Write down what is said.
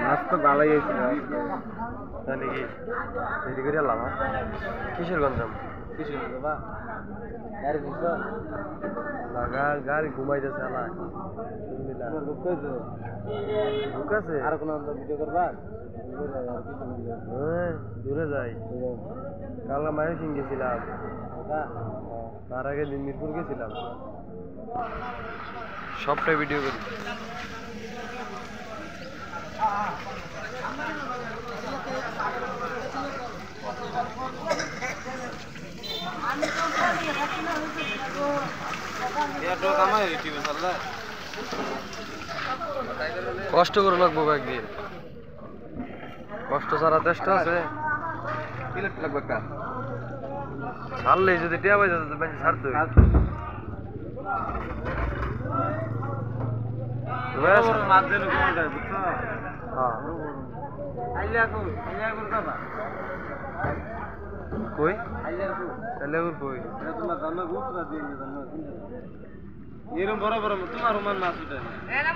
মাছ তো ভালোই হয়েছিল তাহলে কি দেরি করে এলাম কিসের গঞ্জাম কিসের বাবা গাড়ি দিছ লাগা গাড়ি ঘুমাইতেছে আলা বুক আছে আর কোন ভিডিও করবা দূরে যাই কালকে মায়ের সিং গেছিলাম তার আগে দিন মিরপুর গেছিলাম সবটাই ভিডিও করি কষ্ট করে লাগবো একদিন কষ্ট ছাড়া চেষ্টা আছে লাগবে ছাড়লে যদি টিয়া পাই যেত বেশি ছাড়তে কই এরকম বড় বড় তোমার রোমান মাছ উঠে